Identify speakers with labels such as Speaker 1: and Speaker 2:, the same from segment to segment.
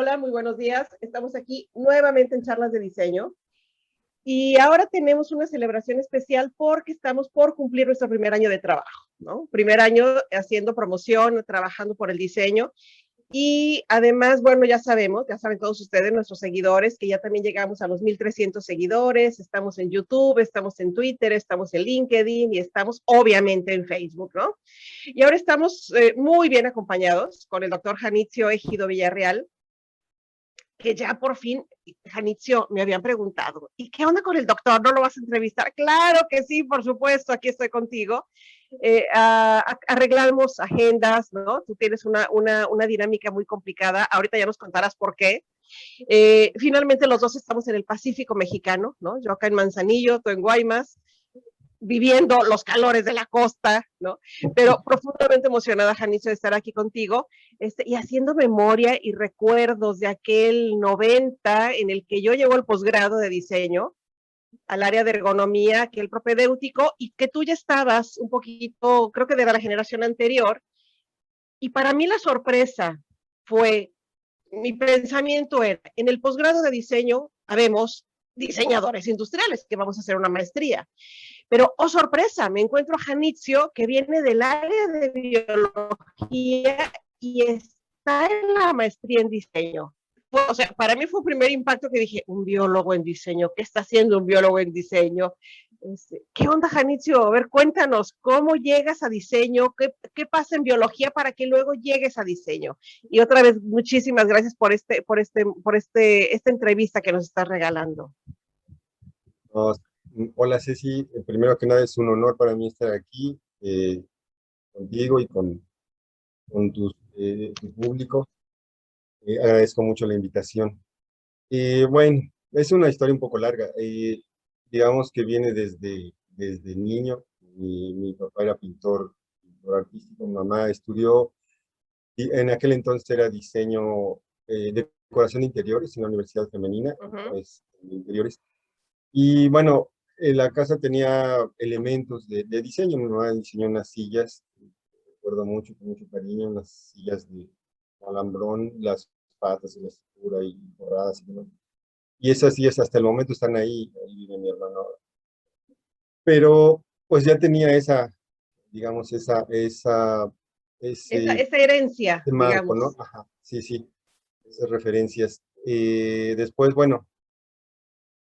Speaker 1: Hola, muy buenos días. Estamos aquí nuevamente en Charlas de Diseño y ahora tenemos una celebración especial porque estamos por cumplir nuestro primer año de trabajo, ¿no? Primer año haciendo promoción, trabajando por el diseño y además, bueno, ya saben todos ustedes, nuestros seguidores, que ya también llegamos a los 1,300 seguidores, estamos en YouTube, estamos en Twitter, estamos en LinkedIn y estamos obviamente en Facebook, ¿no? Y ahora estamos muy bien acompañados con el doctor Janitzio Ejido Villarreal, que ya por fin, Janitzio, me habían preguntado, ¿y qué onda con el doctor? ¿No lo vas a entrevistar? Claro que sí, por supuesto, aquí estoy contigo. Arreglamos agendas, ¿no? Tú tienes una dinámica muy complicada, ahorita ya nos contarás por qué. Finalmente los dos estamos en el Pacífico mexicano, ¿no? Yo acá en Manzanillo, tú en Guaymas, viviendo los calores de la costa, ¿no? Pero profundamente emocionada, Janitzio, de estar aquí contigo, y haciendo memoria y recuerdos de aquel 90 en el que yo llevo el posgrado de diseño al área de ergonomía, que el propedéutico, y que tú ya estabas un poquito, creo que de la generación anterior, y para mí la sorpresa fue, mi pensamiento era, en el posgrado de diseño habemos diseñadores industriales, que vamos a hacer una maestría, pero, oh sorpresa, me encuentro a Janitzio, que viene del área de biología y está en la maestría en diseño. O sea, para mí fue un primer impacto que dije, un biólogo en diseño, ¿qué está haciendo un biólogo en diseño? ¿Qué onda, Janitzio? A ver, cuéntanos, ¿cómo llegas a diseño? ¿Qué pasa en biología para que luego llegues a diseño? Y otra vez, muchísimas gracias esta entrevista que nos estás regalando.
Speaker 2: No, hola Ceci, primero que nada es un honor para mí estar aquí contigo y con tu público. Agradezco mucho la invitación. Bueno, es una historia un poco larga. Digamos que viene desde niño. Mi papá era pintor artístico, mi mamá estudió, y en aquel entonces era diseño, decoración de interiores en la Universidad Femenina, pues, de interiores. Y bueno, la casa tenía elementos de diseño. Mi mamá diseñó unas sillas, recuerdo mucho, con mucho cariño, unas sillas de alambrón, las patas y la estructura y borradas y demás. Y esas sillas hasta el momento están ahí vive mi hermano ahora. Pero pues ya tenía esa, digamos, ese
Speaker 1: Esa herencia,
Speaker 2: marco, ¿no?
Speaker 1: digamos.
Speaker 2: Ajá, sí, sí, esas referencias. Después, bueno,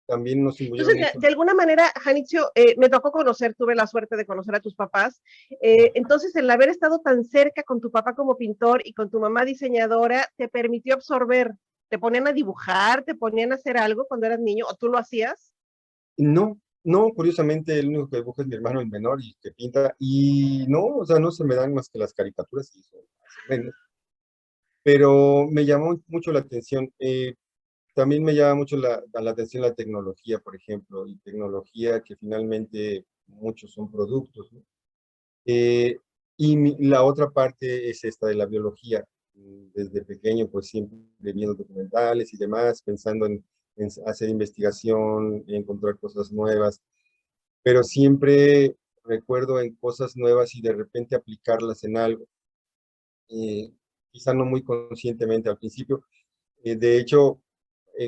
Speaker 2: también nos
Speaker 1: Entonces,
Speaker 2: influyeron mucho.
Speaker 1: de alguna manera, Janitzio, me tocó conocer, tuve la suerte de conocer a tus papás. Entonces, el haber estado tan cerca con tu papá como pintor y con tu mamá diseñadora, te permitió absorber. ¿Te ponían a dibujar, te ponían a hacer algo cuando eras niño o tú lo hacías?
Speaker 2: No, no, curiosamente el único que dibuja es mi hermano el menor y que pinta, y no, o sea, no se me dan más que las caricaturas y eso, hace menos, pero me llamó mucho la atención. También me llama mucho la atención la tecnología, por ejemplo, y tecnología que finalmente muchos son productos, ¿no? Eh, la otra parte es esta de la biología. Desde pequeño, pues siempre viendo documentales y demás, pensando en hacer investigación, en encontrar cosas nuevas, pero siempre recuerdo en cosas nuevas y de repente aplicarlas en algo, eh, quizá no muy conscientemente al principio. De hecho,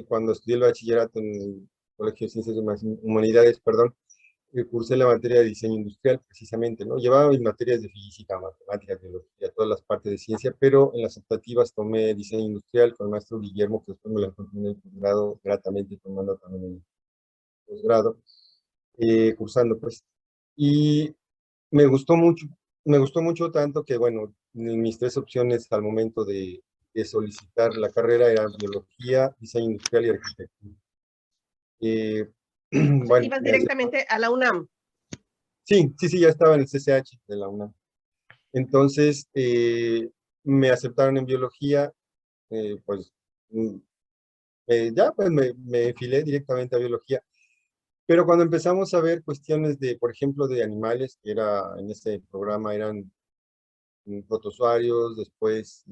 Speaker 2: cuando estudié el bachillerato en el Colegio de Ciencias Humanidades, perdón, cursé la materia de diseño industrial, precisamente, ¿no? Llevaba mis materias de física, matemáticas, biología, todas las partes de ciencia, pero en las optativas tomé diseño industrial con el maestro Guillermo, que después me lo encontré en el posgrado, gratamente tomando también el posgrado, cursando, pues. Y me gustó mucho, me gustó mucho tanto que, bueno, mis tres opciones al momento de solicitar la carrera eran biología, diseño industrial y arquitectura.
Speaker 1: O sea,
Speaker 2: Bueno,
Speaker 1: ibas directamente a la UNAM.
Speaker 2: sí, sí, sí, ya estaba en el CCH de la UNAM. Entonces, me aceptaron en biología, pues mm, ya, pues me enfilé directamente a biología. Pero cuando empezamos a ver cuestiones de, por ejemplo, de animales, que era en este programa eran protozoarios, después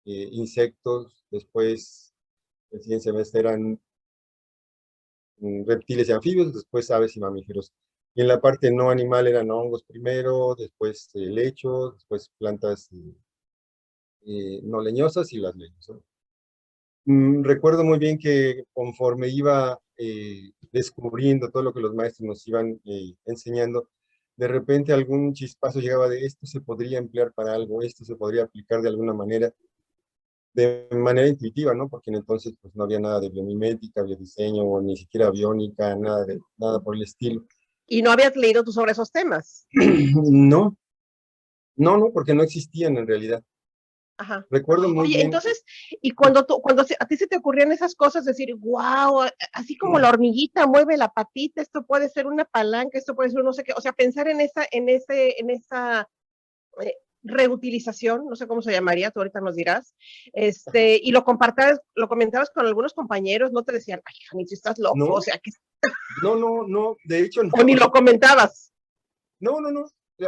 Speaker 2: insectos, después el siguiente semestre eran reptiles y anfibios, después aves y mamíferos. Y en la parte no animal eran hongos primero, después helechos, después plantas no leñosas y las leñosas. Recuerdo muy bien que conforme iba descubriendo todo lo que los maestros nos iban enseñando, de repente algún chispazo llegaba de esto se podría emplear para algo, esto se podría aplicar de manera intuitiva, ¿no? Porque en entonces pues no había nada de biomimética, biodiseño, o ni siquiera aviónica, nada por el estilo.
Speaker 1: ¿Y no habías leído tú sobre esos temas?
Speaker 2: No, no, porque no existían en realidad.
Speaker 1: Ajá.
Speaker 2: Recuerdo muy
Speaker 1: Oye,
Speaker 2: bien.
Speaker 1: entonces, y cuando a ti se te ocurrían esas cosas, decir, wow, así como la hormiguita mueve la patita, esto puede ser una palanca, esto puede ser no sé qué, o sea, pensar en esa reutilización, no sé cómo se llamaría, tú ahorita nos dirás, y lo comentabas con algunos compañeros, no te decían, ay, Jani, si estás loco, o
Speaker 2: No,
Speaker 1: sea, que,
Speaker 2: no, de hecho no.
Speaker 1: o ni lo comentabas.
Speaker 2: No.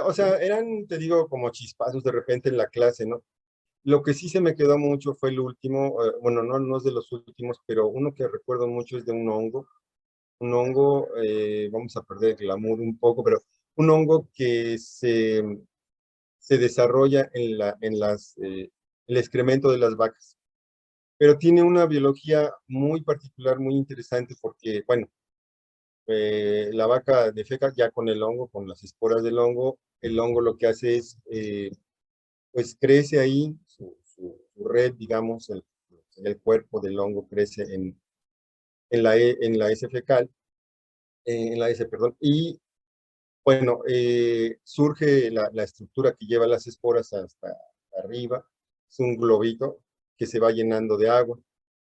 Speaker 2: O sea, eran, te digo, como chispazos de repente en la clase, ¿no? Lo que sí se me quedó mucho fue el último, bueno, no es de los últimos, pero uno que recuerdo mucho es de un hongo. Un hongo, vamos a perder el glamour un poco, pero un hongo que se desarrolla el excremento de las vacas. Pero tiene una biología muy particular, muy interesante, porque, bueno, la vaca defeca ya con el hongo, con las esporas del hongo. El hongo lo que hace es, pues crece ahí, su red, digamos, el cuerpo del hongo crece en la S fecal, en la S, perdón, y bueno, surge la estructura que lleva las esporas hasta arriba, es un globito que se va llenando de agua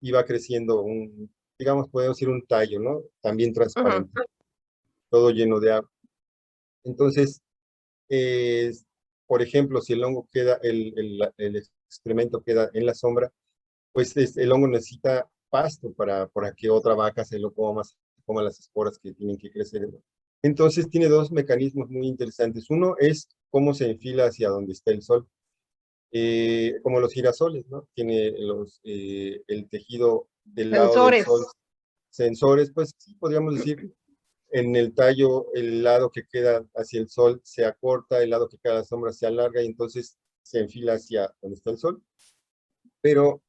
Speaker 2: y va creciendo digamos, podemos decir un tallo, ¿no? También
Speaker 1: Ujú.
Speaker 2: transparente, todo lleno de agua. Entonces, eh, por ejemplo, si el hongo queda, el excremento queda en la sombra, pues el hongo necesita pasto para que otra vaca se lo coma las esporas que tienen que crecer. Entonces tiene dos mecanismos muy interesantes. Uno es cómo se enfila hacia donde está el sol, como los girasoles, ¿no? Tiene el tejido del lado del sol,
Speaker 1: Sensores.
Speaker 2: sensores, pues sí, podríamos decir, en el tallo, el lado que queda hacia el sol se acorta, el lado que queda a la sombra se alarga y entonces se enfila hacia donde está el sol. Pero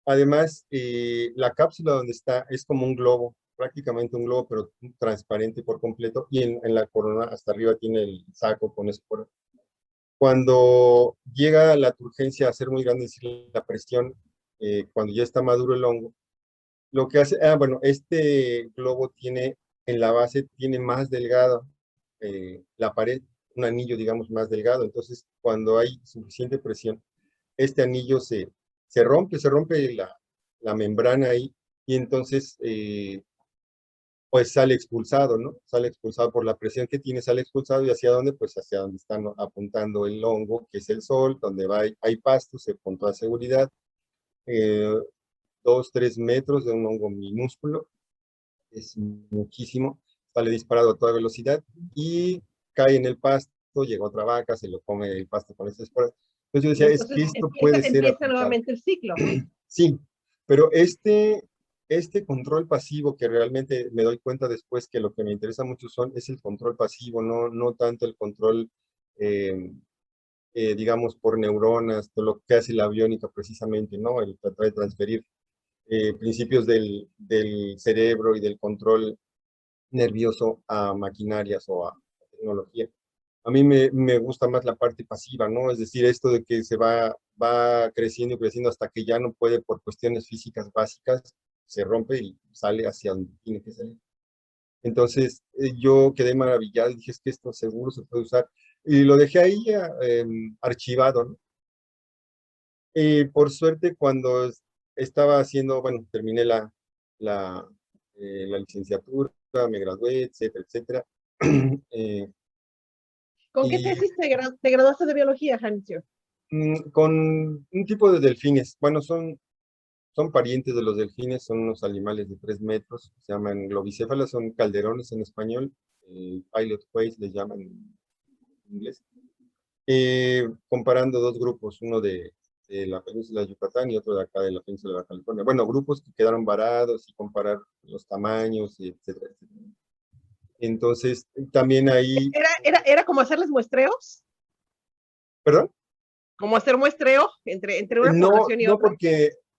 Speaker 2: además, la cápsula donde está es como un globo, prácticamente un globo, pero transparente por completo, y en la corona hasta arriba tiene el saco con esporas. Cuando llega la turgencia a ser muy grande, es decir, la presión, cuando ya está maduro el hongo, lo que hace, bueno, este globo tiene, en la base, tiene más delgado la pared, un anillo, digamos, más delgado. Entonces, cuando hay suficiente presión, este anillo se rompe la membrana ahí, y entonces, pues sale expulsado, ¿no? Sale expulsado por la presión que tiene, sale expulsado, ¿y hacia dónde? Pues hacia donde están apuntando el hongo, que es el sol, donde hay pastos, con toda seguridad, eh, 2, 3 metros de un hongo minúsculo, es muchísimo, sale disparado a toda velocidad, y cae en el pasto, llega otra vaca, se lo come el pasto con esas esporas. Entonces yo
Speaker 1: Y
Speaker 2: decía, es
Speaker 1: entonces
Speaker 2: que esto puede ser
Speaker 1: empieza
Speaker 2: aplicado.
Speaker 1: nuevamente el ciclo.
Speaker 2: Sí, pero este control pasivo, que realmente me doy cuenta después que lo que me interesa mucho es el control pasivo, no tanto el control, eh, digamos, por neuronas, todo lo que hace la aviónica precisamente, ¿no? El tratar de transferir principios del cerebro y del control nervioso a maquinarias o a tecnología. A mí me gusta más la parte pasiva, ¿no? Es decir, esto de que va creciendo y creciendo hasta que ya no puede por cuestiones físicas básicas, se rompe y sale hacia donde tiene que salir. Entonces, yo quedé maravillado y dije, es que esto seguro se puede usar. Y lo dejé ahí archivado, ¿no? Y por suerte, cuando estaba haciendo, bueno, terminé la, la licenciatura, me gradué, etcétera, etcétera. eh,
Speaker 1: ¿Con qué
Speaker 2: y
Speaker 1: tesis te graduaste de biología, Janicio?
Speaker 2: con un tipo de delfines. Bueno, son parientes de los delfines, son unos animales de 3 metros, se llaman globicéfalas, son calderones en español, pilot whales les llaman en inglés. Comparando dos grupos, uno de la península de Yucatán y otro de acá de la península de Baja California. Bueno, grupos que quedaron varados y comparar los tamaños, etcétera, etcétera. Entonces, también ahí,
Speaker 1: ¿Era como hacerles muestreos?
Speaker 2: ¿perdón?
Speaker 1: como hacer muestreo entre una
Speaker 2: No,
Speaker 1: población y
Speaker 2: no
Speaker 1: otra.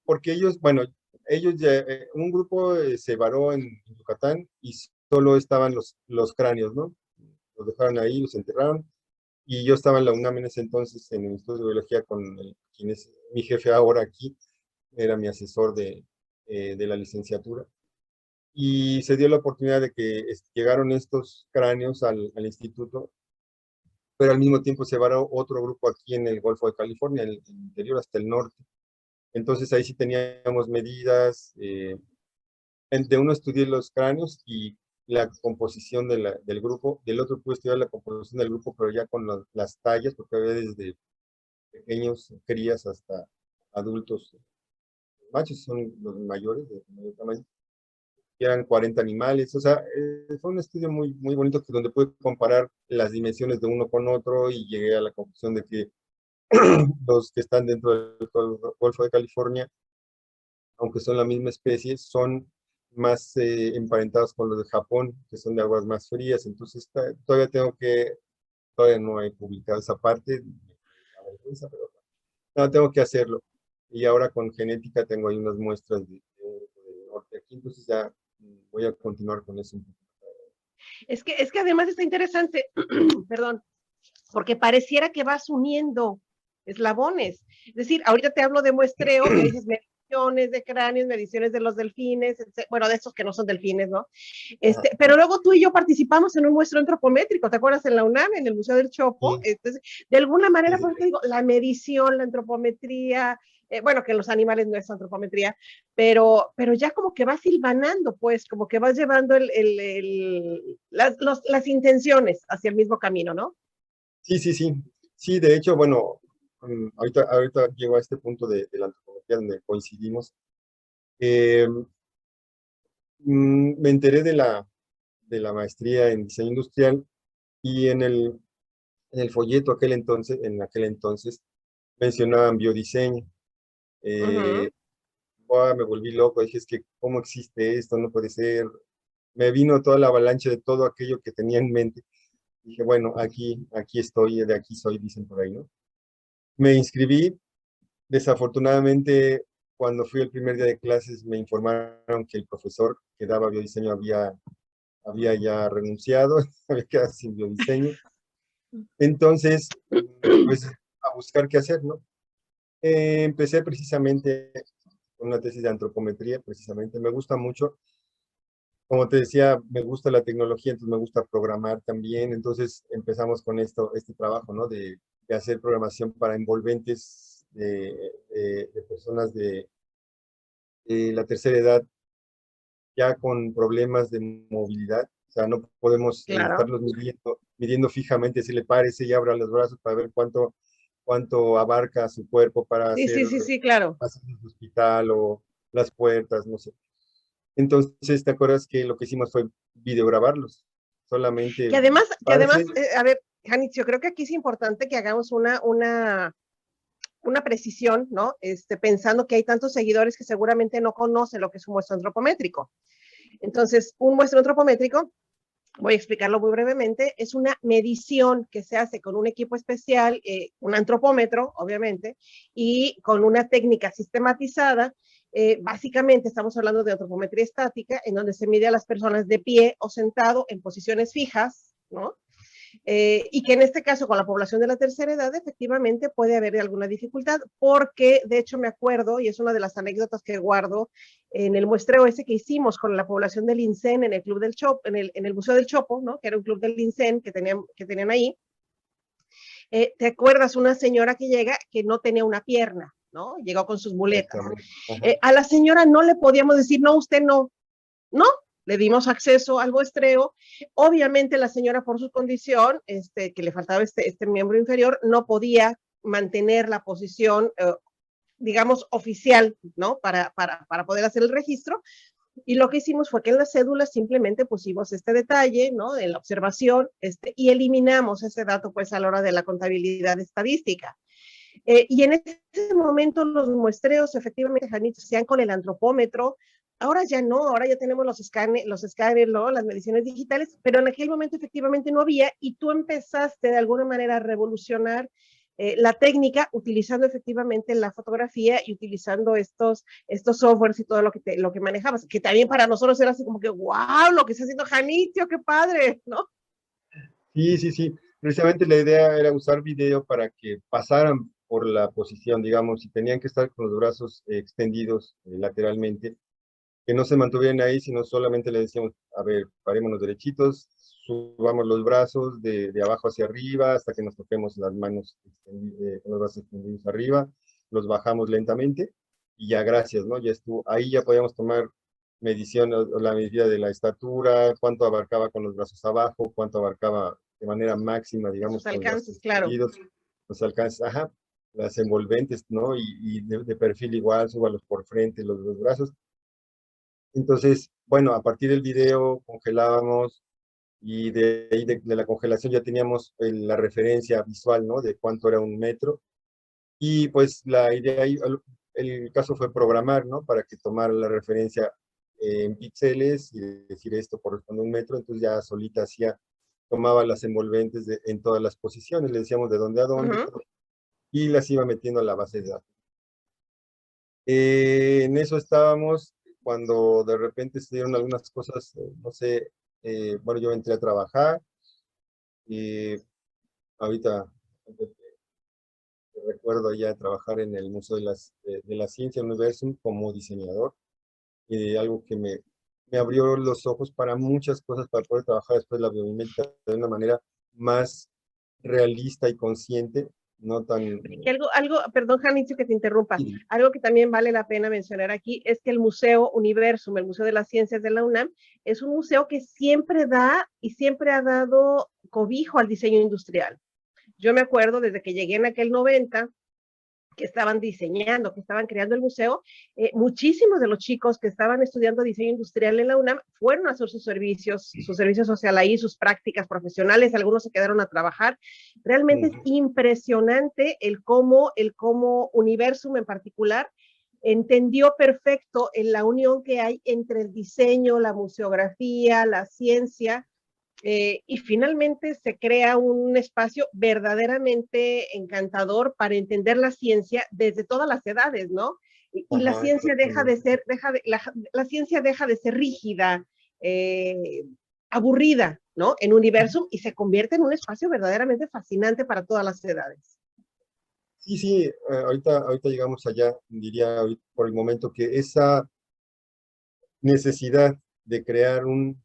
Speaker 2: porque ellos, bueno, ellos ya, un grupo se varó en Yucatán y solo estaban los cráneos, ¿no? Los dejaron ahí, los enterraron. Y yo estaba en la UNAM en ese entonces, en el Instituto de Biología, con quien es mi jefe ahora aquí, era mi asesor de la licenciatura. Y se dio la oportunidad de que llegaron estos cráneos al instituto, pero al mismo tiempo se varó otro grupo aquí en el Golfo de California, en el interior hasta el norte. Entonces ahí sí teníamos medidas, de uno estudié los cráneos y la composición del grupo, del otro pude estudiar la composición del grupo, pero ya con las tallas, porque había desde pequeños crías hasta adultos, machos son los mayores, de mayor tamaño, que eran 40 animales, o sea, fue un estudio muy, muy bonito donde pude comparar las dimensiones de uno con otro y llegué a la conclusión de que los que están dentro del Golfo de California, aunque son la misma especie, son más emparentados con los de Japón, que son de aguas más frías, entonces todavía no he publicado esa parte, me da vergüenza, pero no, tengo que hacerlo. Y ahora con genética tengo ahí unas muestras de norte aquí, entonces ya voy a continuar con eso un poquito.
Speaker 1: Es que además está interesante, perdón, porque pareciera que vas uniendo eslabones. Es decir, ahorita te hablo de muestreo, me dices mediciones de cráneos, mediciones de los delfines, bueno, de estos que no son delfines, ¿no? Pero luego tú y yo participamos en un muestreo antropométrico, ¿te acuerdas? En la UNAM, en el Museo del Chopo.
Speaker 2: Sí,
Speaker 1: Entonces, de alguna
Speaker 2: sí,
Speaker 1: manera,
Speaker 2: sí,
Speaker 1: por eso digo, la medición, la antropometría, bueno, que en los animales no es antropometría, pero ya como que vas silvanando, pues, como que vas llevando las intenciones hacia el mismo camino, ¿no?
Speaker 2: sí, sí, sí, sí, de hecho, bueno, ahorita llego a este punto de la antropología donde coincidimos. Eh, me enteré de la maestría en diseño industrial y en el folleto en aquel entonces mencionaban biodiseño.
Speaker 1: Uh -huh.
Speaker 2: Eh, me volví loco, dije, es que, ¿cómo existe esto? No puede ser. Me vino toda la avalancha de todo aquello que tenía en mente. Dije, bueno, aquí estoy, de aquí soy, dicen por ahí, ¿no? Me inscribí, desafortunadamente, cuando fui el primer día de clases, me informaron que el profesor que daba biodiseño había ya renunciado, había quedado sin biodiseño. Entonces, pues, a buscar qué hacer, ¿no? Empecé precisamente con una tesis de antropometría, precisamente. Me gusta mucho. Como te decía, me gusta la tecnología, entonces me gusta programar también. Entonces empezamos con este trabajo, ¿no? De hacer programación para envolventes de personas de la tercera edad ya con problemas de movilidad. O sea, no podemos
Speaker 1: Claro.
Speaker 2: estarlos midiendo fijamente, si le parece y abra los brazos para ver cuánto abarca su cuerpo para
Speaker 1: Sí,
Speaker 2: hacer
Speaker 1: sí, sí, sí, claro.
Speaker 2: pasos en el hospital o las puertas, no sé. Entonces, ¿te acuerdas que lo que hicimos fue videograbarlos? Solamente
Speaker 1: Que además,
Speaker 2: pararse.
Speaker 1: a ver, Janitz, yo creo que aquí es importante que hagamos una precisión, ¿no? Pensando que hay tantos seguidores que seguramente no conocen lo que es un muestreo antropométrico. Entonces, un muestreo antropométrico, voy a explicarlo muy brevemente, es una medición que se hace con un equipo especial, un antropómetro, obviamente, y con una técnica sistematizada. Básicamente estamos hablando de antropometría estática, en donde se mide a las personas de pie o sentado en posiciones fijas, ¿no? Y que en este caso con la población de la tercera edad efectivamente puede haber alguna dificultad, porque de hecho me acuerdo, y es una de las anécdotas que guardo, en el muestreo ese que hicimos con la población del INSEN en el Club del Chopo, en el Museo del Chopo, ¿no? Que era un club del INSEN que tenían ahí. ¿Te acuerdas una señora que llega que no tenía una pierna, ¿no? Llegó con sus muletas.
Speaker 2: Exactamente. Ajá.
Speaker 1: A la señora no le podíamos decir, no, usted no, no, le dimos acceso al muestreo. Obviamente la señora por su condición, que le faltaba este miembro inferior, no podía mantener la posición, digamos, oficial, ¿no? Para poder hacer el registro. Y lo que hicimos fue que en las cédulas simplemente pusimos este detalle, ¿no? De la observación, y eliminamos ese dato, pues, a la hora de la contabilidad estadística. Y en ese momento los muestreos, efectivamente, Janit, se hacían con el antropómetro. Ahora ya no, ahora ya tenemos los escáneres, ¿no? Las mediciones digitales, pero en aquel momento efectivamente no había, y tú empezaste de alguna manera a revolucionar la técnica, utilizando efectivamente la fotografía y utilizando estos softwares y todo lo que manejabas, que también para nosotros era así como que, wow, lo que está haciendo Janitzio, qué padre, ¿no?
Speaker 2: Sí, sí, sí. Precisamente la idea era usar video para que pasaran por la posición, digamos, si tenían que estar con los brazos extendidos lateralmente, que no se mantuvieran ahí, sino solamente le decíamos, a ver, parémonos derechitos, subamos los brazos de abajo hacia arriba hasta que nos toquemos las manos con los brazos extendidos arriba, los bajamos lentamente y ya gracias, ¿no? Ya estuvo, ahí ya podíamos tomar medición o la medida de la estatura, cuánto abarcaba con los brazos abajo, cuánto abarcaba de manera máxima, digamos,
Speaker 1: Sus
Speaker 2: con los brazos
Speaker 1: alcances, claro.
Speaker 2: extendidos, los alcances, ajá, las envolventes, ¿no? Y de perfil igual, súbalos por frente, los brazos. Entonces, bueno, a partir del video congelábamos y de ahí de la congelación ya teníamos la referencia visual, ¿no? De cuánto era un metro. Y pues la idea, el caso fue programar, ¿no? Para que tomara la referencia en píxeles y decir esto corresponde a un metro. Entonces ya solita hacía, tomaba las envolventes en todas las posiciones, le decíamos de dónde a dónde, y las iba metiendo a la base de datos. En eso estábamos cuando de repente se dieron algunas cosas, no sé, bueno, yo entré a trabajar y ahorita recuerdo ya trabajar en el Museo de la Ciencia Universum como diseñador, algo que me abrió los ojos para muchas cosas, para poder trabajar después la biomimética de una manera más realista y consciente, no tan...
Speaker 1: Que perdón, Janitzio, que te interrumpa, algo que también vale la pena mencionar aquí es que el Museo Universum, el Museo de las Ciencias de la UNAM, es un museo que siempre da y siempre ha dado cobijo al diseño industrial. Yo me acuerdo desde que llegué en aquel 90, que estaban diseñando, que estaban creando el museo, muchísimos de los chicos que estaban estudiando diseño industrial en la UNAM fueron a hacer su servicio social ahí, sus prácticas profesionales, algunos se quedaron a trabajar. Realmente es impresionante el cómo Universum en particular entendió perfecto en la unión que hay entre el diseño, la museografía, la ciencia, y finalmente se crea un espacio verdaderamente encantador para entender la ciencia desde todas las edades, ¿no? Y la ciencia deja de ser, la ciencia deja de ser rígida, aburrida, ¿no? En Universum y se convierte en un espacio verdaderamente fascinante para todas las edades.
Speaker 2: Sí, sí, ahorita llegamos allá, diría por el momento que esa necesidad de crear un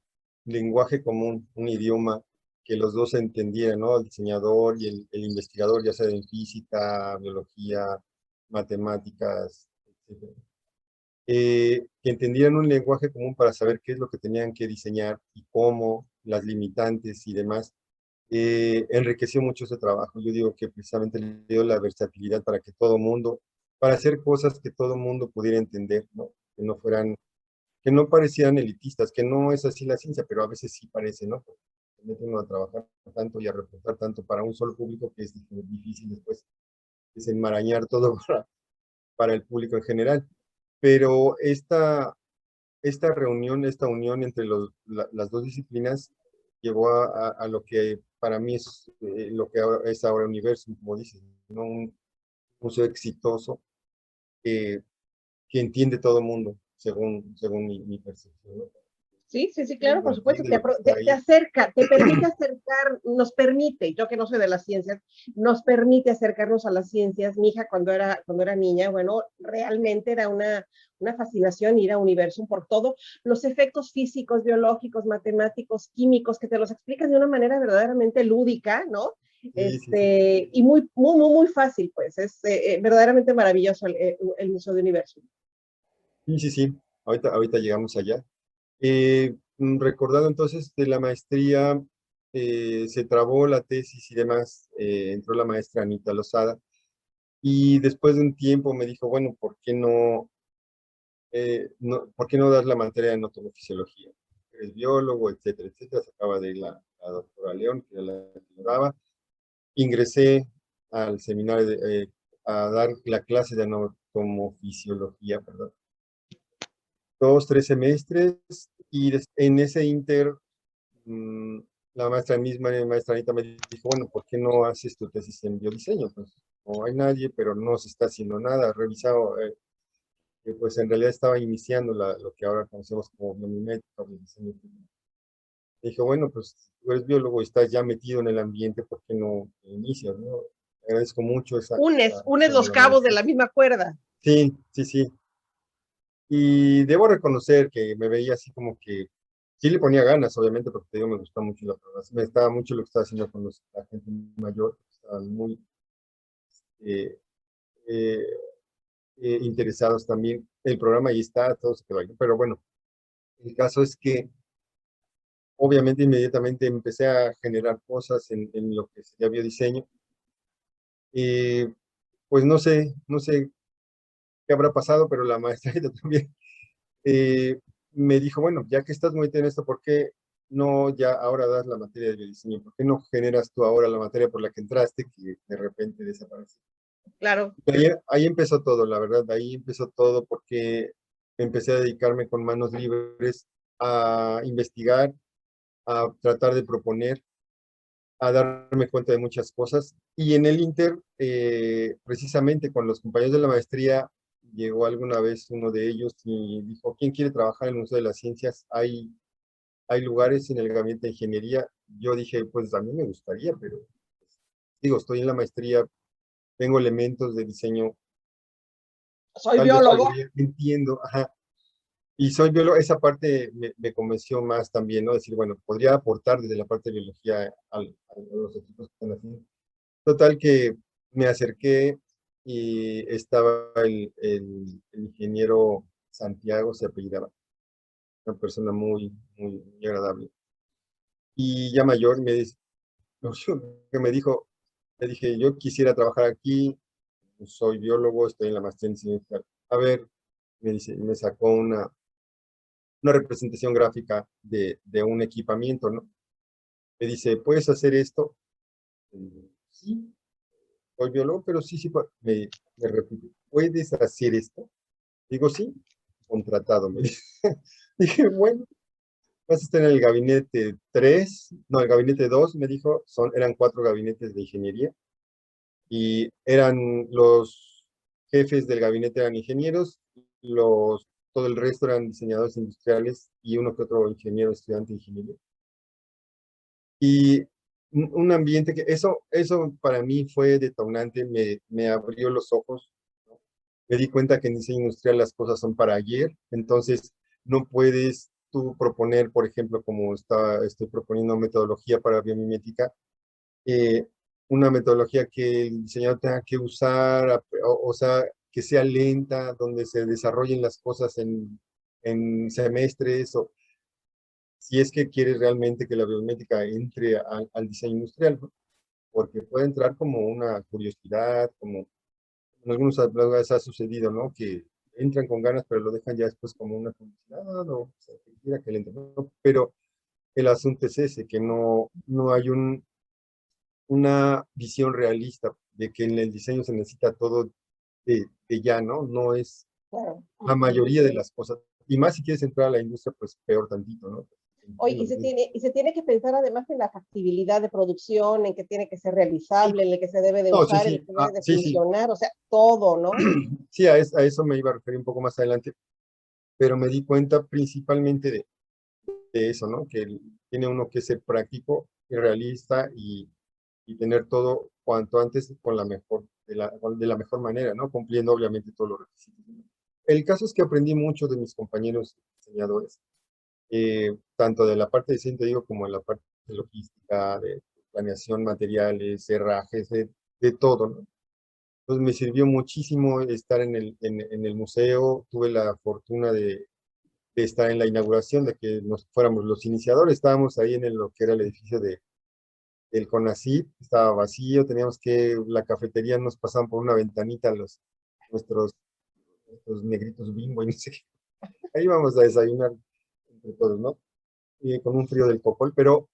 Speaker 2: lenguaje común, un idioma que los dos entendieran, ¿no? El diseñador y el investigador, ya sea en física, biología, matemáticas, etc. Que entendieran un lenguaje común para saber qué es lo que tenían que diseñar y cómo, las limitantes y demás, enriqueció mucho ese trabajo. Yo digo que precisamente le dio la versatilidad para que todo mundo, para hacer cosas que todo mundo pudiera entender, ¿no? Que no fueran, que no parecieran elitistas, que no es así la ciencia, pero a veces sí parece, ¿no? Porque se mete uno a trabajar tanto y a reportar tanto para un solo público que es difícil después desenmarañar todo para el público en general. Pero esta reunión, esta unión entre las dos disciplinas llevó a lo que para mí es lo que es ahora Universum, como dices, ¿no? Un museo exitoso que entiende todo el mundo, según mi percepción, ¿no?
Speaker 1: Sí, sí, sí, claro, por supuesto,
Speaker 2: Entiende lo que está
Speaker 1: te
Speaker 2: ahí.
Speaker 1: acerca, te permite acercar, nos permite, yo que no soy de las ciencias, nos permite acercarnos a las ciencias. Mi hija cuando era niña, bueno, realmente era una fascinación ir a Universum por todos los efectos físicos, biológicos, matemáticos, químicos, que te los explicas de una manera verdaderamente lúdica, ¿no?
Speaker 2: Sí, sí, sí.
Speaker 1: Y muy, muy, muy, muy fácil, pues, es verdaderamente maravilloso el Museo de Universum.
Speaker 2: Sí, sí, sí. Ahorita llegamos allá. Recordando entonces de la maestría, se trabó la tesis y demás, entró la maestra Anita Lozada, y después de un tiempo me dijo, bueno, ¿por qué no das la materia de anatomofisiología? Eres biólogo, etcétera, etcétera. Se acaba de ir la doctora León, que era la que lo daba. Ingresé al seminario a dar la clase de anatomofisiología, perdón. 2, 3 semestres, y en ese inter la maestra misma, mi maestra Anita, me dijo, bueno, ¿por qué no haces tu tesis en biodiseño? Pues no hay nadie, pero no se está haciendo nada. Revisado, que pues en realidad estaba iniciando lo que ahora conocemos como biomimética o biodiseño. Dije, bueno, pues tú eres biólogo y estás ya metido en el ambiente, ¿por qué no inicias, no? Agradezco mucho
Speaker 1: Unes
Speaker 2: a
Speaker 1: los
Speaker 2: la
Speaker 1: cabos de
Speaker 2: maestra.
Speaker 1: la misma cuerda.
Speaker 2: Sí, sí, sí. Y debo reconocer que me veía así como que sí le ponía ganas, obviamente, porque te digo, me gustaba mucho la programación, me estaba mucho lo que estaba haciendo con la gente mayor, estaban muy eh, eh, interesados también. El programa ahí está, todo se quedó ahí. Pero bueno, el caso es que obviamente inmediatamente empecé a generar cosas en lo que sería biodiseño. Y pues no sé qué habrá pasado, pero la maestra también eh, me dijo, bueno, ya que estás muy en esto, ¿por qué no ya ahora das la materia de biodiseño? ¿Por qué no generas tú ahora la materia por la que entraste, que de repente desapareció?
Speaker 1: Claro.
Speaker 2: Ahí empezó todo, la verdad, ahí empezó todo porque empecé a dedicarme con manos libres a investigar, a tratar de proponer, a darme cuenta de muchas cosas. Y en el Inter, precisamente con los compañeros de la maestría, llegó alguna vez uno de ellos y dijo, ¿quién quiere trabajar en el Museo de las Ciencias? Hay lugares en el gabinete de ingeniería. Yo dije, pues a mí me gustaría, pero pues, digo, estoy en la maestría, tengo elementos de diseño,
Speaker 1: Soy
Speaker 2: tal vez
Speaker 1: biólogo.
Speaker 2: podría, entiendo, ajá. Y soy biólogo, esa parte me convenció más también, ¿no? Decir, bueno, podría aportar desde la parte de biología a los equipos que están haciendo. Total que me acerqué y estaba el ingeniero Santiago, se apellidaba, una persona muy agradable. Y ya mayor, me dice, lo que me dijo, le dije, yo quisiera trabajar aquí, soy biólogo, estoy en la maestría en ciencia industrial. A ver, me dice, me sacó una representación gráfica de un equipamiento, ¿no? Me dice, ¿puedes hacer esto? Sí, soy biólogo, pero sí, sí, me repite, ¿puedes hacer esto? Digo, sí, contratado, me dice. Dije, bueno, vas a estar en el gabinete 3, no, el gabinete 2, me dijo, eran 4 gabinetes de ingeniería, y eran los jefes del gabinete eran ingenieros, todo el resto eran diseñadores industriales y uno que otro ingeniero, estudiante de ingeniería. Y un ambiente que eso para mí fue detonante, me abrió los ojos, ¿no? Me di cuenta que en diseño industrial las cosas son para ayer, entonces no puedes tú proponer, por ejemplo, como estoy proponiendo metodología para biomimética, eh, una metodología que el diseñador tenga que usar, o sea, que sea lenta, donde se desarrollen las cosas en semestres, o si es que quieres realmente que la biométrica entre al diseño industrial, ¿no? Porque puede entrar como una curiosidad, como en algunos lugares ha sucedido, ¿no? Que entran con ganas, pero lo dejan ya después como una curiosidad, no, o sea, que quiera que le entre, ¿no? Pero el asunto es ese, que no hay una visión realista de que en el diseño se necesita todo de ya, ¿no? No es
Speaker 1: Claro.
Speaker 2: la mayoría de las cosas. Y más si quieres entrar a la industria, pues peor tantito, ¿no?
Speaker 1: Oye, y se tiene que pensar además en la factibilidad de producción, en que tiene que ser realizable, en el que se debe de
Speaker 2: No, sí,
Speaker 1: usar, en el
Speaker 2: sí,
Speaker 1: que debe de
Speaker 2: sí, sí.
Speaker 1: funcionar, o sea, todo, ¿no?
Speaker 2: Sí, a eso me iba a referir un poco más adelante, pero me di cuenta principalmente de eso, ¿no? Que tiene uno que ser práctico y realista y tener todo cuanto antes con de la mejor manera, ¿no? Cumpliendo obviamente todos los requisitos. El caso es que aprendí mucho de mis compañeros diseñadores, tanto de la parte de diseño, te digo, como en la parte de logística, de planeación, materiales, herrajes, de todo, ¿no? Entonces me sirvió muchísimo estar en el museo, tuve la fortuna de estar en la inauguración, de que nos fuéramos los iniciadores, estábamos ahí lo que era el edificio del CONACYT, estaba vacío, la cafetería nos pasaban por una ventanita nuestros negritos Bimbo y no sé qué. Ahí íbamos a desayunar entre todos, ¿no? Y con un frío del copol, pero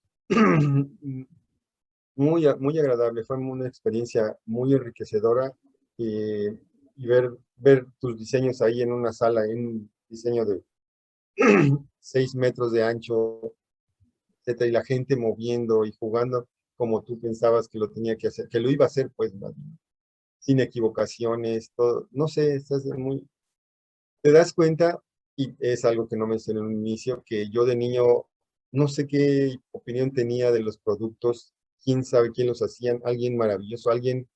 Speaker 2: muy agradable, fue una experiencia muy enriquecedora, y ver tus diseños ahí en una sala, en un diseño de 6 metros de ancho, etcétera, y la gente moviendo y jugando como tú pensabas que lo tenía que hacer, que lo iba a hacer, pues, más bien, sin equivocaciones, todo, no sé, te das cuenta, y es algo que no mencioné en un inicio, que yo de niño no sé qué opinión tenía de los productos, quién sabe quién los hacían, alguien maravilloso, alguien,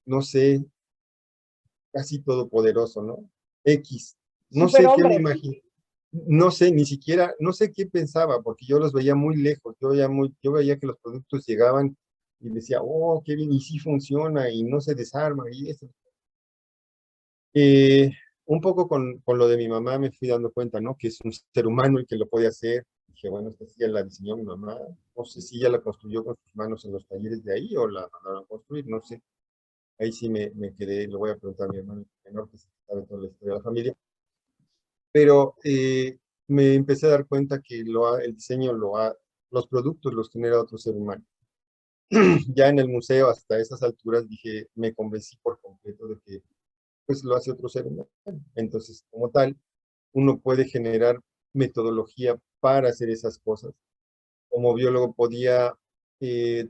Speaker 2: no sé, casi todopoderoso, ¿no? X, no sé qué me
Speaker 1: Superhombre.
Speaker 2: imagino, no sé, ni siquiera, no sé qué pensaba, porque yo los veía muy lejos, yo veía que los productos llegaban y decía, oh, qué bien, y sí funciona, y no se desarma, y eso. Eh, un poco con lo de mi mamá me fui dando cuenta, ¿no? Que es un ser humano el que lo puede hacer. Dije, bueno, esta sí ya la diseñó mi mamá. No sé si ella la construyó con sus manos en los talleres de ahí o la mandaron a construir, no sé. Ahí sí me quedé, lo voy a preguntar a mi hermano menor, que sabe toda la historia de la familia. Pero me empecé a dar cuenta que el diseño los productos los genera otro ser humano. Ya en el museo, hasta esas alturas, dije, me convencí por completo de que pues lo hace otro ser humano. Entonces, como tal, uno puede generar metodología para hacer esas cosas. Como biólogo podía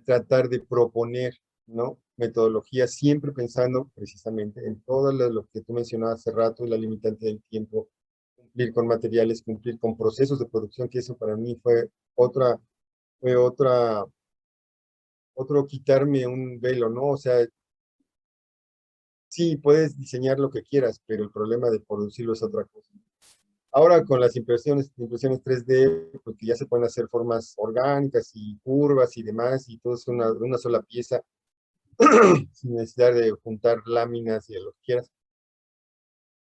Speaker 2: tratar de proponer, ¿no? Metodología, siempre pensando precisamente en todo lo que tú mencionabas hace rato, la limitante del tiempo, cumplir con materiales, cumplir con procesos de producción, que eso para mí fue otro quitarme un velo, ¿no? O sea, sí, puedes diseñar lo que quieras, pero el problema de producirlo es otra cosa. Ahora con las impresiones 3D, pues que ya se pueden hacer formas orgánicas y curvas y demás, y todo es una sola pieza, sin necesidad de juntar láminas y lo que quieras.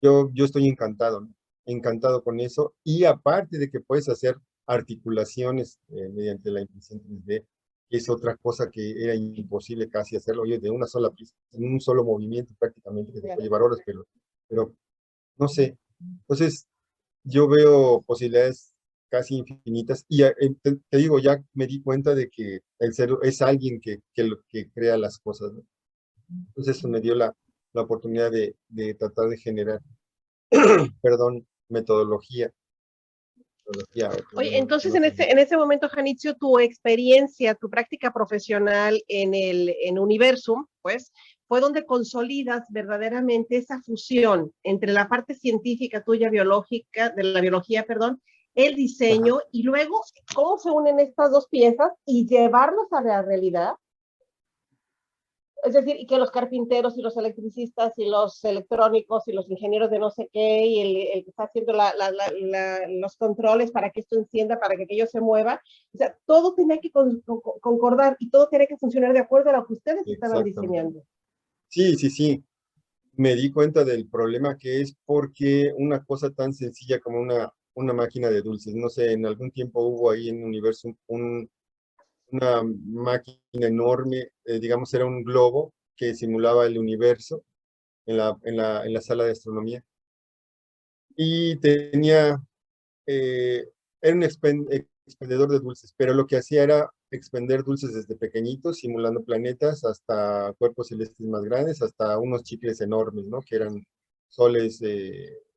Speaker 2: Yo estoy encantado, ¿no? Encantado con eso. Y aparte de que puedes hacer articulaciones mediante la impresión 3D, que es otra cosa que era imposible casi hacerlo, oye, de una sola pieza, en un solo movimiento prácticamente, que te puede llevar horas, pero no sé. Entonces, yo veo posibilidades casi infinitas y te digo, ya me di cuenta de que el ser es alguien que crea las cosas, ¿no? Entonces eso me dio la oportunidad de tratar de generar, perdón, metodología,
Speaker 1: Oye, entonces
Speaker 2: no sé.
Speaker 1: en ese momento, Janitzio, tu experiencia, tu práctica profesional en Universum, pues, fue donde consolidas verdaderamente esa fusión entre la parte científica tuya, biológica, de la biología, perdón, el
Speaker 2: Ajá,
Speaker 1: diseño, y luego cómo se unen estas dos piezas y llevarlos a la realidad. Es decir, y que los carpinteros y los electricistas y los electrónicos y los ingenieros de no sé qué y el que está haciendo los controles para que esto encienda, para que aquello se mueva, o sea, todo tiene que concordar y todo tiene que funcionar de acuerdo a lo que ustedes estaban
Speaker 2: exactamente.
Speaker 1: diseñando.
Speaker 2: Sí, sí, sí. Me di cuenta del problema que es porque una cosa tan sencilla como una máquina de dulces, no sé, en algún tiempo hubo ahí en Universo una máquina enorme, digamos, era un globo que simulaba el universo en la sala de astronomía. Y eh, era un expendedor de dulces, pero lo que hacía era expender dulces desde pequeñitos, simulando planetas, hasta cuerpos celestes más grandes, hasta unos chicles enormes, ¿no? Que eran soles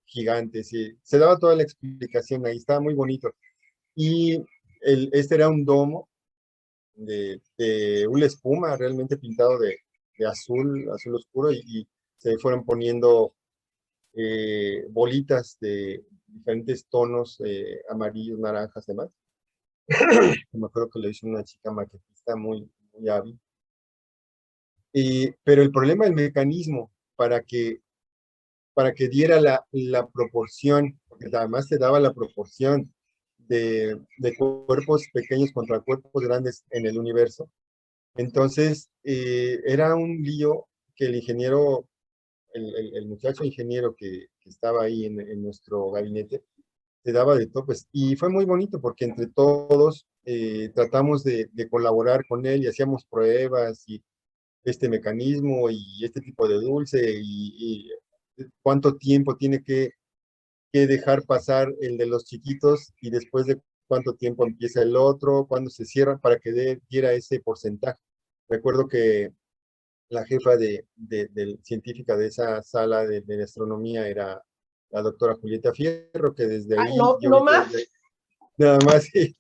Speaker 2: gigantes. Y se daba toda la explicación ahí, estaba muy bonito. Y este era un domo de una espuma realmente pintado de azul oscuro, y se fueron poniendo bolitas de diferentes tonos, amarillos, naranjas, demás. Me acuerdo que lo hizo una chica maquetista muy hábil. Pero el problema del mecanismo para que diera la proporción, porque además te daba la proporción de cuerpos pequeños contra cuerpos grandes en el universo. Entonces, era un lío que el ingeniero, el muchacho ingeniero que estaba ahí en nuestro gabinete, se daba de topes. Y fue muy bonito porque entre todos tratamos de colaborar con él y hacíamos pruebas y este mecanismo y este tipo de dulce y cuánto tiempo tiene que dejar pasar el de los chiquitos y después de cuánto tiempo empieza el otro, cuándo se cierra para que diera ese porcentaje. Recuerdo que la jefa científica de esa sala de astronomía era la doctora Julieta Fierro, que desde
Speaker 1: Ah,
Speaker 2: ahí
Speaker 1: no,
Speaker 2: yo
Speaker 1: no
Speaker 2: vi que
Speaker 1: más.
Speaker 2: desde, nada más, sí,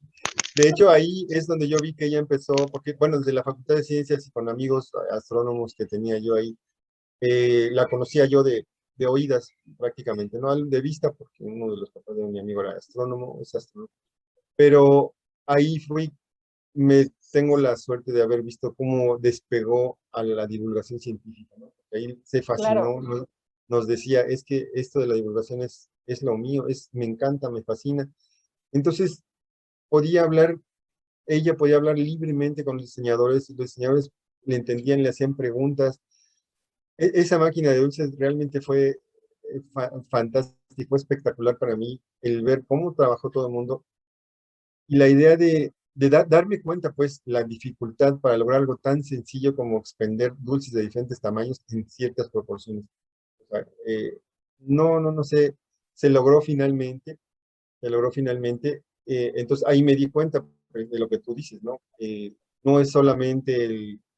Speaker 2: De hecho, ahí es donde yo vi que ella empezó, porque, bueno, desde la Facultad de Ciencias y con amigos astrónomos que tenía yo ahí, la conocía yo de oídas prácticamente, no de vista, porque uno de los papás de mi amigo era astrónomo, es astrónomo. Pero ahí tengo la suerte de haber visto cómo despegó a la divulgación científica, ¿no? Ahí se
Speaker 1: Claro.
Speaker 2: fascinó, nos decía, es que esto de la divulgación es lo mío, me encanta, me fascina. Entonces, podía hablar, ella podía hablar libremente con los diseñadores le entendían, le hacían preguntas. Esa máquina de dulces realmente fue fantástico, fue espectacular para mí el ver cómo trabajó todo el mundo y la idea de darme cuenta, pues, la dificultad para lograr algo tan sencillo como expender dulces de diferentes tamaños en ciertas proporciones. O sea, no sé, se logró finalmente, se logró finalmente. Entonces ahí me di cuenta pues, de lo que tú dices, ¿no? No es solamente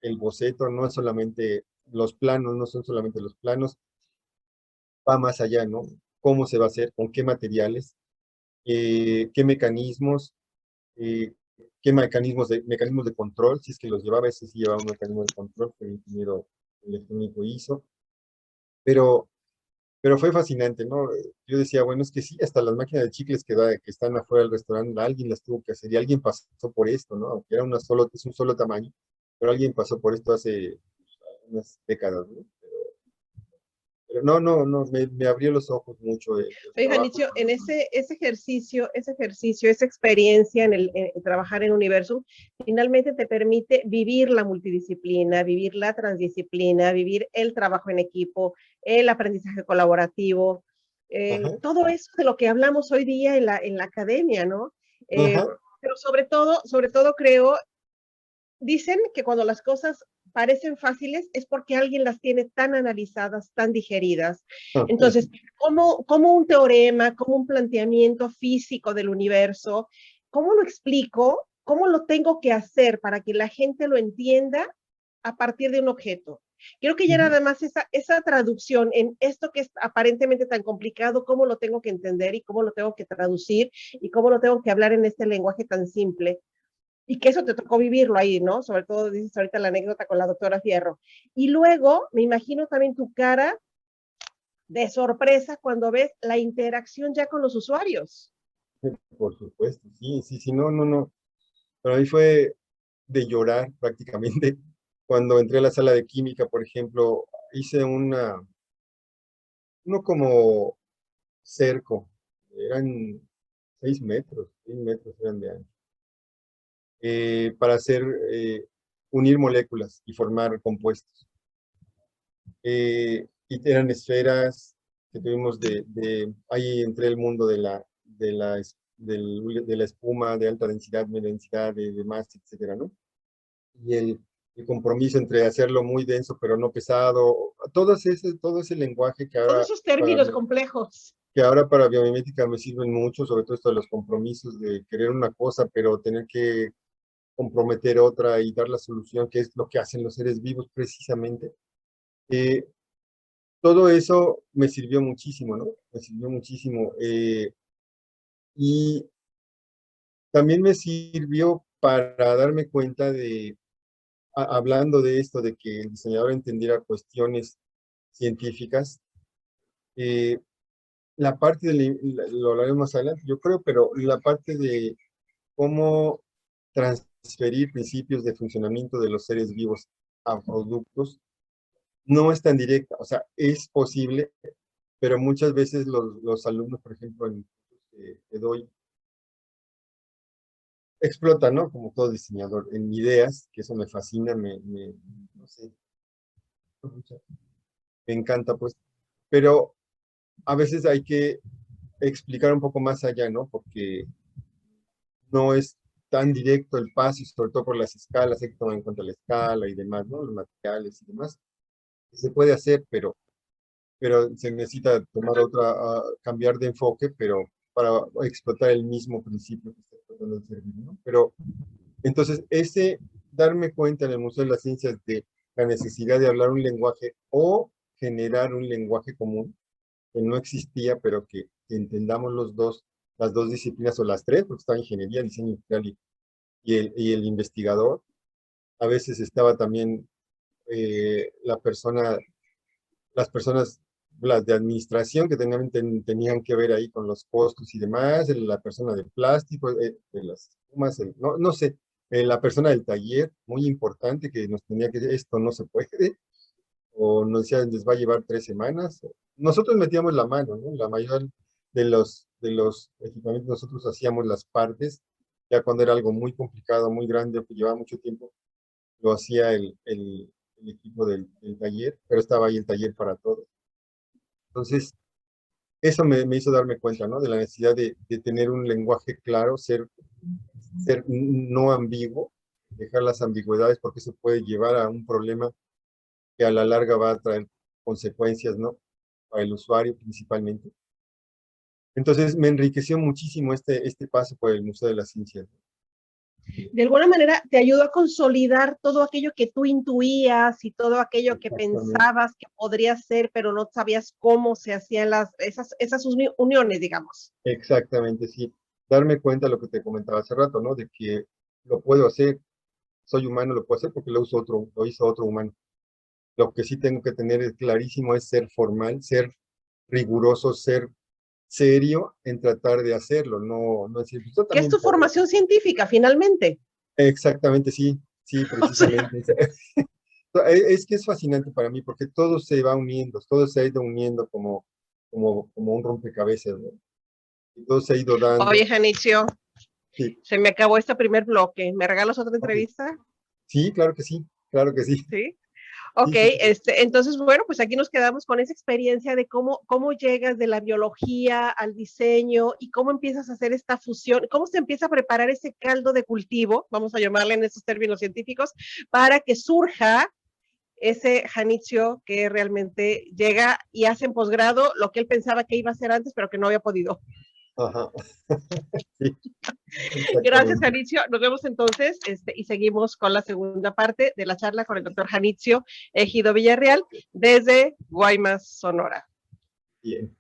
Speaker 2: el boceto, no es solamente los planos, no son solamente los planos, va más allá, ¿no? ¿Cómo se va a hacer? ¿Con qué materiales? ¿Qué mecanismos? eh, qué mecanismos de control, si es que los llevaba, ese sí llevaba un mecanismo de control que el ingeniero electrónico hizo, pero, pero fue fascinante, ¿no? Yo decía, bueno, es que sí, hasta las máquinas de chicles que están afuera del restaurante, alguien las tuvo que hacer y alguien pasó por esto, ¿no? Aunque es un solo tamaño, pero alguien pasó por esto hace unas décadas, ¿no? Pero no, me abrió los ojos mucho el
Speaker 1: Oye,
Speaker 2: trabajo.
Speaker 1: Janicio, en esa experiencia en trabajar en Universum, finalmente te permite vivir la multidisciplina, vivir la transdisciplina, vivir el trabajo en equipo, el aprendizaje colaborativo,
Speaker 2: Ajá,
Speaker 1: todo eso de lo que hablamos hoy día en la academia, ¿no? Eh,
Speaker 2: ajá,
Speaker 1: pero sobre todo creo, dicen que cuando las cosas parecen fáciles es porque alguien las tiene tan analizadas, tan digeridas.
Speaker 2: ajá.
Speaker 1: Entonces, como un teorema, como un planteamiento físico del universo, ¿cómo lo explico? ¿Cómo lo tengo que hacer para que la gente lo entienda a partir de un objeto? Creo que ya
Speaker 2: Ujú.
Speaker 1: nada más esa traducción en esto que es aparentemente tan complicado, cómo lo tengo que entender y cómo lo tengo que traducir y cómo lo tengo que hablar en este lenguaje tan simple y que eso te tocó vivirlo ahí, ¿no? Sobre todo dices ahorita la anécdota con la doctora Fierro. Y luego me imagino también tu cara de sorpresa cuando ves la interacción ya con los usuarios.
Speaker 2: Por supuesto, sí, sí, sí, no. Para mí fue de llorar prácticamente. Cuando entré a la sala de química, por ejemplo, hice uno como cerco, eran 6 metros, 6 metros eran de ancho, para unir moléculas y formar compuestos. Y eran esferas que tuvimos ahí entré el mundo de la espuma de alta densidad, media densidad, de masa, etcétera, ¿no? Y el compromiso entre hacerlo muy denso pero no pesado, todo ese lenguaje
Speaker 1: Todos esos términos complejos.
Speaker 2: que ahora para biomimética me sirven mucho, sobre todo esto de los compromisos, de querer una cosa pero tener que comprometer otra y dar la solución, que es lo que hacen los seres vivos precisamente. Eh, Todo eso me sirvió muchísimo, ¿no? Me sirvió muchísimo. Y también me sirvió para darme cuenta hablando de esto, de que el diseñador entendiera cuestiones científicas, eh, la parte lo hablaremos más adelante, yo creo, pero la parte de cómo transferir principios de funcionamiento de los seres vivos a productos no es tan directa, o sea, es posible, pero muchas veces los alumnos, por ejemplo, que doy, explotan, ¿no? Como todo diseñador, en ideas, que eso me fascina, no sé, me encanta, pues, pero a veces hay que explicar un poco más allá, ¿no? Porque no es tan directo el paso, y sobre todo por las escalas, hay que tomar en cuenta la escala y demás, ¿no? Los materiales y demás. Se puede hacer, pero se necesita cambiar de enfoque, pero para explotar el mismo principio que está tratando de servir, ¿no? Pero entonces, darme cuenta en el Museo de las Ciencias de la necesidad de hablar un lenguaje o generar un lenguaje común que no existía, pero que entendamos las dos disciplinas o las tres, porque está ingeniería, diseño industrial y el investigador. A veces estaba también las personas, las de administración que tenían que ver ahí con los costos y demás, la persona de plástico, de las espumas, no sé, la persona del taller, muy importante, que nos tenía que decir, esto no se puede, o nos decía, les va a llevar 3 semanas. Nosotros metíamos la mano, ¿no? La mayor de los equipamientos, nosotros hacíamos las partes, ya cuando era algo muy complicado, muy grande, que llevaba mucho tiempo, lo hacía el equipo del taller, pero estaba ahí el taller para todos. Entonces, eso me hizo darme cuenta, ¿no? De la necesidad de tener un lenguaje claro, ser no ambiguo, dejar las ambigüedades porque eso puede llevar a un problema que a la larga va a traer consecuencias, ¿no? Para el usuario principalmente. Entonces, me enriqueció muchísimo este paso por el Museo de la Ciencia.
Speaker 1: De alguna manera te ayudó a consolidar todo aquello que tú intuías y todo aquello que pensabas que podría ser, pero no sabías cómo se hacían esas uniones, digamos.
Speaker 2: Exactamente, sí. Darme cuenta de lo que te comentaba hace rato, ¿no? De que lo puedo hacer, soy humano, lo puedo hacer porque lo hizo otro humano. Lo que sí tengo que tener clarísimo es ser formal, ser riguroso, ser serio en tratar de hacerlo, no decir, pues yo
Speaker 1: ¿Qué es
Speaker 2: también
Speaker 1: tu
Speaker 2: puedo.
Speaker 1: formación científica, finalmente?
Speaker 2: Exactamente, sí, precisamente. O sea, es que es fascinante para mí porque todo se va uniendo, todo se ha ido uniendo como un rompecabezas, ¿no? Y todo se ha ido dando.
Speaker 1: Oye, Janicio,
Speaker 2: Sí,
Speaker 1: se me acabó este primer bloque. ¿Me regalas otra
Speaker 2: ok.
Speaker 1: entrevista?
Speaker 2: Sí, claro que sí, claro que sí.
Speaker 1: Sí. Ok,
Speaker 2: Sí, sí, sí.
Speaker 1: entonces, bueno, pues aquí nos quedamos con esa experiencia de cómo llegas de la biología al diseño y cómo empiezas a hacer esta fusión, cómo se empieza a preparar ese caldo de cultivo, vamos a llamarle en estos términos científicos, para que surja ese Janicio que realmente llega y hace en posgrado lo que él pensaba que iba a hacer antes, pero que no había podido.
Speaker 2: Ajá. Sí,
Speaker 1: Gracias,
Speaker 2: exactamente.
Speaker 1: Janicio. Nos vemos entonces y seguimos con la segunda parte de la charla con el doctor Janicio Ejido Villarreal desde Guaymas, Sonora.
Speaker 2: Bien.